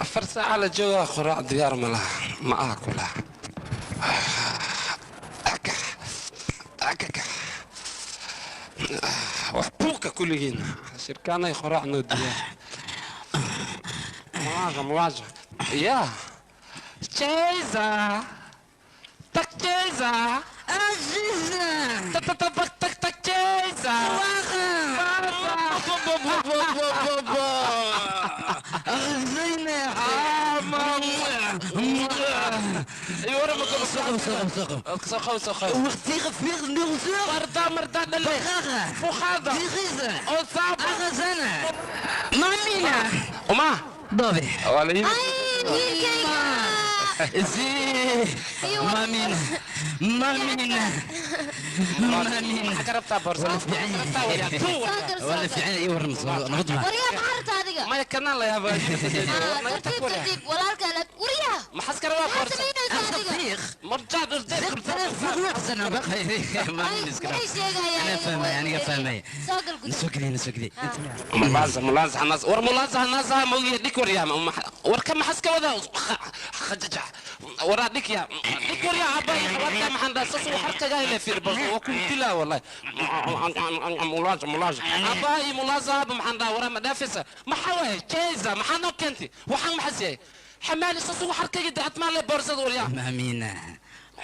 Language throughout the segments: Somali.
فرصة على جوا خراع ديار ملا ما أكلها أكك وحبوك كلهن شركانا يخراع نوديا مواجه يا تشيزا تك تشيزا عزيزنا تك تك تك تك تشيزا غزينا يورا ما سقف سقف وقتي خفيق نغزر مرتا دلي فخاذة غزة أصاب غزانا مامينا وما ضابي ولي زي مامينا مامينا مامينا قربتها برزة ولا في عيني يورم نغضبها وريا محرت هذه ما يكنا الله يا بابا ترتيب ولا الكلام وريا ما حسكر واقع برزة صديق مرجع أنا بقى ما أنا فاهمة أنا فاهمة نسوق لي ملازح الناس ملازح الناس ما يديك وريا وركم حسك وذا خججة ورا ديك يا ديك وريا عباي حوالك ما حدا سوس وحركة جاي له في البرز وكنت لا والله ملازح عباي ملازح بمحندا ورا مدافسة ما حوي كيزة ما حنا كنتي وحن محسي حمالي سوس وحركة جد أتمنى برزة وريا مامينا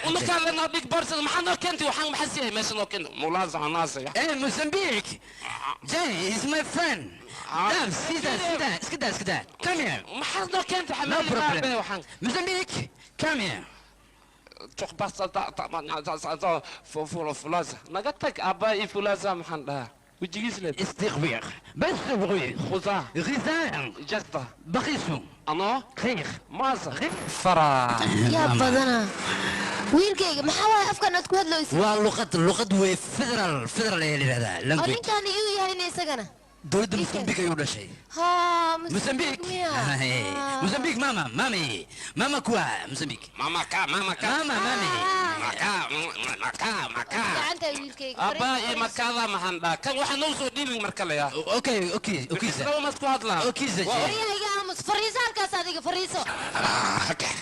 ومكان لنا بيك برزة ما حنا كنتي وحن محسي ماشي لو كنت ملازح الناس إيه موزمبيق جاي is my friend لا اسكدا come here ما حنا كنت حمالي وحن موزمبيق come here تخ بس فلازة نقطك أباي فلازة محندا وجيس لي استغفر بس بغي خزا غزاء جستا بخيسو أنا خير مازا فرا يا بدنا ويلكي ما حوا أفكار نتكود له اسم واللغة هو فدرال هذا أرين كان يو يعني سجنا دولة موزمبيق يقول شيء ها موزمبيق موزمبيق ماما كوا موزمبيق ماما كا مامي مكا أنت ويلكي أباي مكالا محندا كان واحد نوصل دين مركلة يا اوكي لو ما سكوات لا اوكي زي وريا يا أمس فريسة هالكاسة فريسو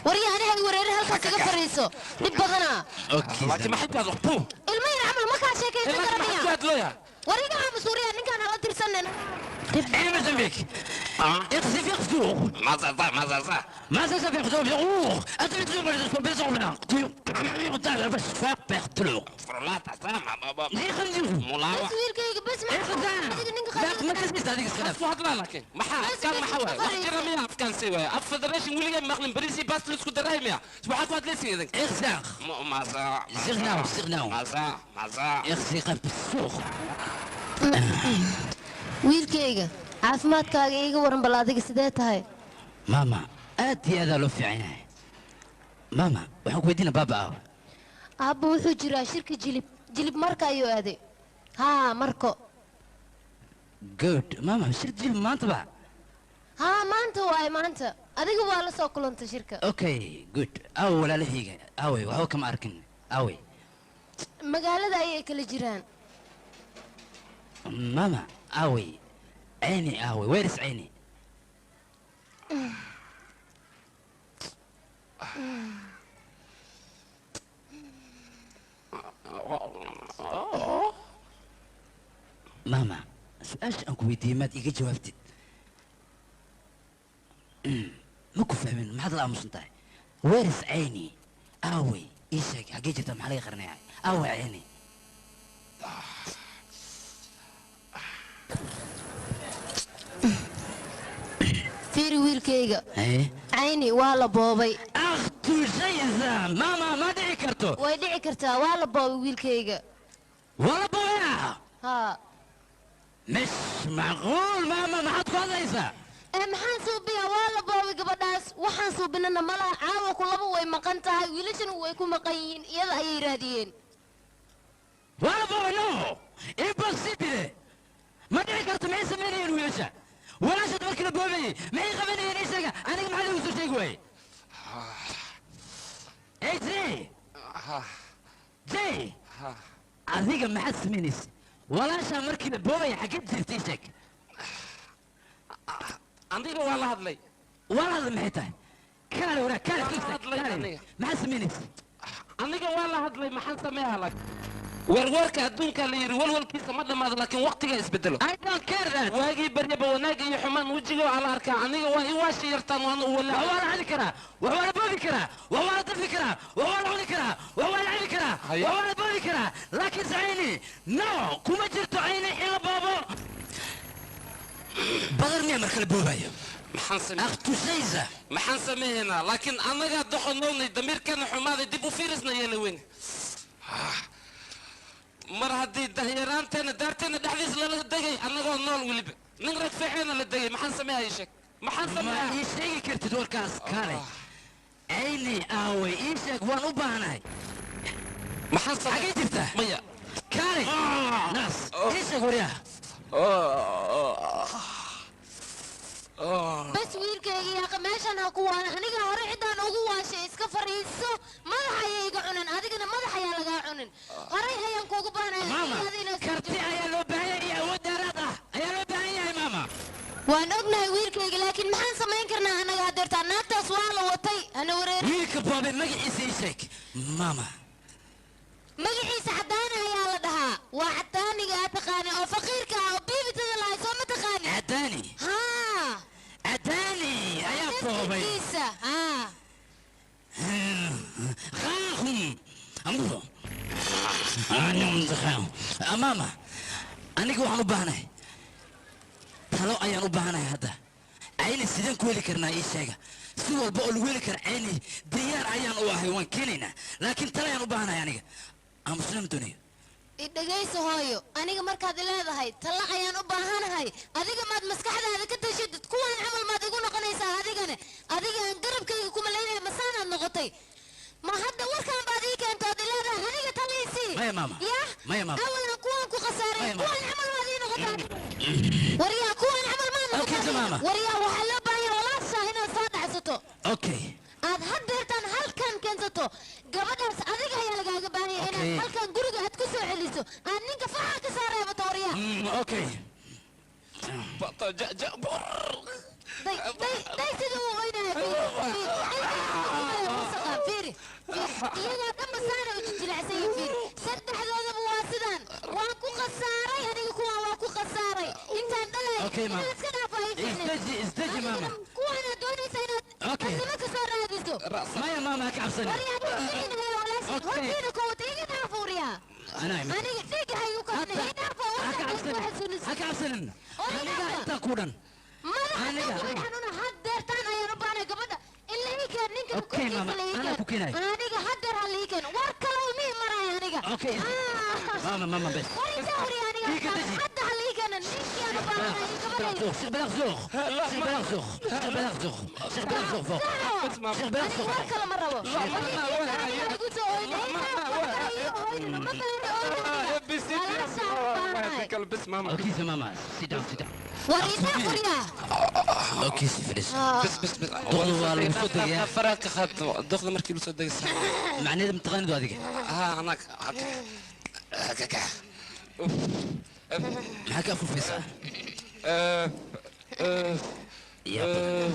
وريا أنا هاي وريا هالكاسة فريسو بدنا اوكي لكن ما حد يضرب المين عمل ما كان شيء كذا ما حد يضرب وريا أمس وريا نكان على ترسلنا ايه موزمبيق يقصي في خزوق ماذا في خزوق يغوغ أتريد تقول بيزونا بس فاق تلو ليه خنزوه ملاوة ويلكي بس ما تسميس هذيك السنة سوات لا لكن ما كان ما حوي وحجر مياه كان سوي أفدريشن ولي مخلم بريسي بس لسكو دراي مياه سبحان واد لسي ذاك إخزاق مازا زغناو مازا إخزي قلب السوق wiilkayga caafimaadkaaga iiga waran bal adiga sidee tahay maama aad iyo aad loo fiicanahay maama waxaan ku weydiinaa baaba aabba wuxuu jiraa shirka jilib marka ayuu aaday haa marko good maama shir jilib maanta ba haa maanta waay maanta adiga waa la soo kulantay shirka okay good aw walaalahayga awey waxba kama arkin awey magaalada ayay kala jiraan ماما آوي عيني آوي ويرس عيني ماما سؤال أنكو ويديمات إيجا جوابتي ماكو فاهمين ما حد لا مصنطاي ويرس عيني آوي إيشاك حقيقة محلي قرني آوي عيني fiiri wiilkayga ايه cayni waa la boobay اختو جيزة ماما ما دعي كرتو way dhici kartaa waa la boobay wiilkayga ولا بويا haa مش معقول ماما ما حد كويسة maxaan suubiyaa waa la boobay gabadhaas waxaan suubinana malaha caawa kulaba way maqan tahay wiilashana way ku maqan yihiin iyada ayay raadiyeen ولا بويا نو impossible ما دعي كرتو ما يسميني الويشة ولا شد مركب بوبي ما يغبني ينيسك انا ما حد يوصل شيء قوي ايه زي adiga maxaad samaynaysa walaashaa markiiba boobaya xageed jirtay sheeg aniga waa la hadlay walaal maxay tahay kaale wara kaale kifta ma xasminis aniga waa la hadlay maxaan sameeyaa lag warwarka adduunka la yiri walwalkiisa ma dhamaado laakiin waqtiga isbedelo I don't care that waagii baryaba wanaag iyo xumaan wajiga ala arkaa aniga waa i waashi yartaan waan u wala waa la hadi karaa waa la boodi karaa waa la dafi karaa waa la cuni karaa waa la cuni karaa waa la boodi karaa laakiin saayni no kuma jirto ayna ila baabo badar miya markale boobayo maxaan sameeynaa laakiin anaga doqonownay damiirkana xumaaday dib u fiirisna yeela weyn mar haddii dahyaraanteena daarteena dhexdiis lala degay annagoo nool weliba nin rag fiixeena la degay maxaan sameeyaa sheeg maxaan sameeyaa ii sheegi kartid warkaas kaale ayni aaway ii sheeg waan u baahanahay maxaan sameeyaa xagee jirtaa maya kaale naas ii sheeg waryaa بس ويلكيغي يا قماشان هكو وانا انيغا هوري عدان اوغو واشي اسكا فريسو مدحا ييغا عنن اديغنا مدحا يا لغا عنن هوري هيان كوغو بانا ماما كرتي ايا لو باهي يا اود دارada ايا لو باهي يا ماما waan ognahay wiilkayga laakiin maxaan samayn karnaa anaga hadeertaa naagtaas waa la watay ana wareer wiilka boobe magaciisa ii sheeg mama magaciisa xadaana ayaa la dhahaa waa xadaaniga aad taqaani oo faqiirka ah oo biibitada lahay soo ma taqaani xadaani haa xadaani ayaa boobay kiisa haa khaakhum amro ana mudakhaw mama aniga waxaan u baahanahay talo ayaan u baahanahay hadda ayna sideen ku heli karnaa ii sheega si walba oo lagu heli kara ayni diyaar ayaan u ahay waan keenaynaa laakiin talo ayaan u baahanahay aniga muslim duniya dhagayso hooyo aniga markaad leedahay tala ayaan u baahanahay adiga maad maskaxdaada ka tashadid kuwan camal maad igu noqonaysaa adigana adiga aan garabkayga kuma leeyahay masaanaad noqotay ma hadda warkaan baad ii keentay ood leedahay aniga taliisii maya mama maya mama awalan kuwan ku khasaaray kuwan camal maad ii noqotay waryaa kuwan camal maad noqotay waryaa waxaa loo baahan yahay walaashaa inaad soo dhacsato okay aad haddeertaan halkan keensato gabadhaas adiga ayaa lagaaga baahan yahay inaad halkan guriga aad ku soo celiso aad ninka faxa ka saaraya tooriya okay day sida uu oynahay fiiri iyagaa dhanba saana u jijilicsan yihiin fiiri saddexdoodaba waa sidaan waan ku khasaaray aniga kuwaan waa ku khasaaray intaan dhalay inaad iska dhaafay isdeji mama kuwaanaad doonaysa inaad asima ka soo raadiso maya mama ha ka cabsani hortiina kowata iga dhaafuuriya aniga dhiiga hayu kabnay ha ka cabsanin aniga intaa ku dhan madaxanuna haddeertaan ayaan u baahnay gabadha ilaa ii keen ninka okay mama anaa ku keenay aniga haddeer ha lii keen war kale mii maraya aniga okay mama bes warisa hori aniga hadda ha lii keen ninkii aan u baahnay gabadha شيخ بلغ زوخ شيخ بلغ زوخ شيخ بلغ زوخ شيخ بلغ زوخ فوق شيخ بلغ زوخ war kale ma rabo بس ماما اوكي ماما سيداون ورينا قريا اوكي سيفلس بس دخلوا على الصدق يا فرق خد دخل مركي لو صدق معني متغند هذيك ها انا معك افو فيصل يا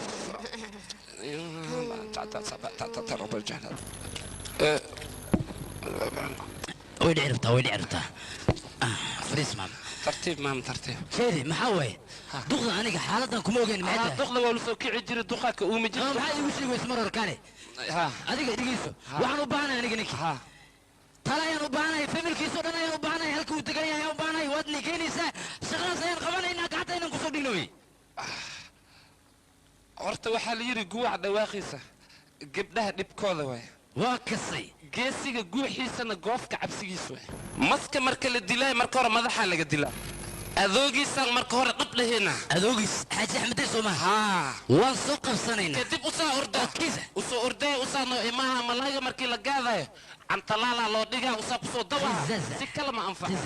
وين عرفتها فريس مام ترتيب مام ترتيب كيري محاوي دخل أنا حالتنا كم وجهنا معده دخل ولا سو كي عجري دخلك ومي جيت هاي وش يسمر ركاني ها هذيك دقيقة وحنا بانا أنا جنك ها ترى يا ربانا فمر كيسو أنا يا ربانا هلك وتجري يا ربانا يودني كنيسة شغلة زين خبرنا إنك حتى إنك قصدي نوي horta waxaa la yiri guuca dhawaaqiisa gabdhaha dhibkooda waay waa kasay geesiga guuxiisana goofka cabsigiisa waay maska marka la dilay marka hore madaxa laga dilaa adoogiisaan marka hore dhab lahayna adoogis xaaji axmed sooma haa waan soo qabsanayna kadib usoo orday usaano imaha malaaga markii la gaadayo cantalaala loo dhigaa usaa kusoo dawaa si kale ma anfaco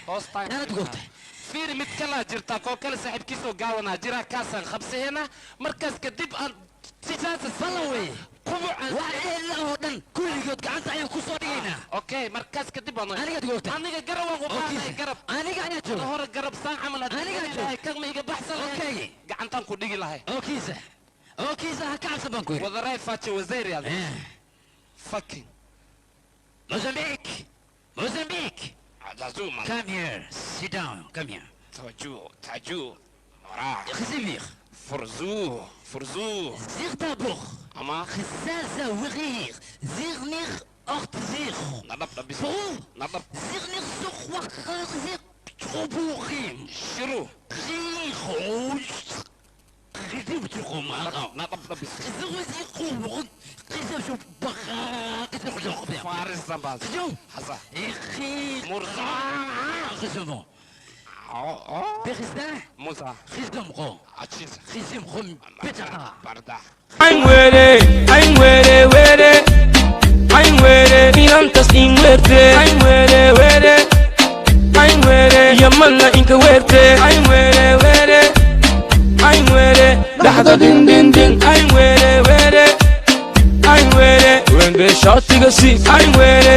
hoostaan inaad goobtay fiiri mid kalaa jirtaa koo kale saaxiibkiisoo gaawanaa jiraa kaasaan qabsahayna markaas kadib aan sidaasa ballan weeye qubucan waa eella oo dhan kulligood gacanta ayaan ku soo dhigaynaa okay markaas kadib aan anigaad goobtay aniga garabaan u qaaday garab aniga ayaa jooga hore garab saan camal aniga jooga kan ma iga baxsan okay gacantaan ku dhigi lahay okay كيزا كعب سبانكوي وضراي فاتي وزيري هذا fucking موزمبيك موزمبيك عزومة come here sit down come here تعجو وراه خزيميخ فرزو زيغ دابوخ أما خزازة وغير زيغنيغ أخت زيغ نضب نضب زيغنيغ سوخ وخر زيغ تروبوخيم شرو غيخوش غيديو تخو معاها نضب زيغ زيغ قيسا شو بخا قيسا خجو خبيا فارس زنباز خجو حصا إخي مرزا خزمو بخزده موسى خزم خو عشيز خزم خو بتاعها بردا I'm with it, Milan taslim verte. I'm with it, Yamanna inka verte. I'm with it, lahda din din din. I'm with it, when the shot tiga si. I'm with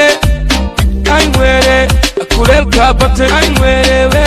it, kulel kabate. I'm with it.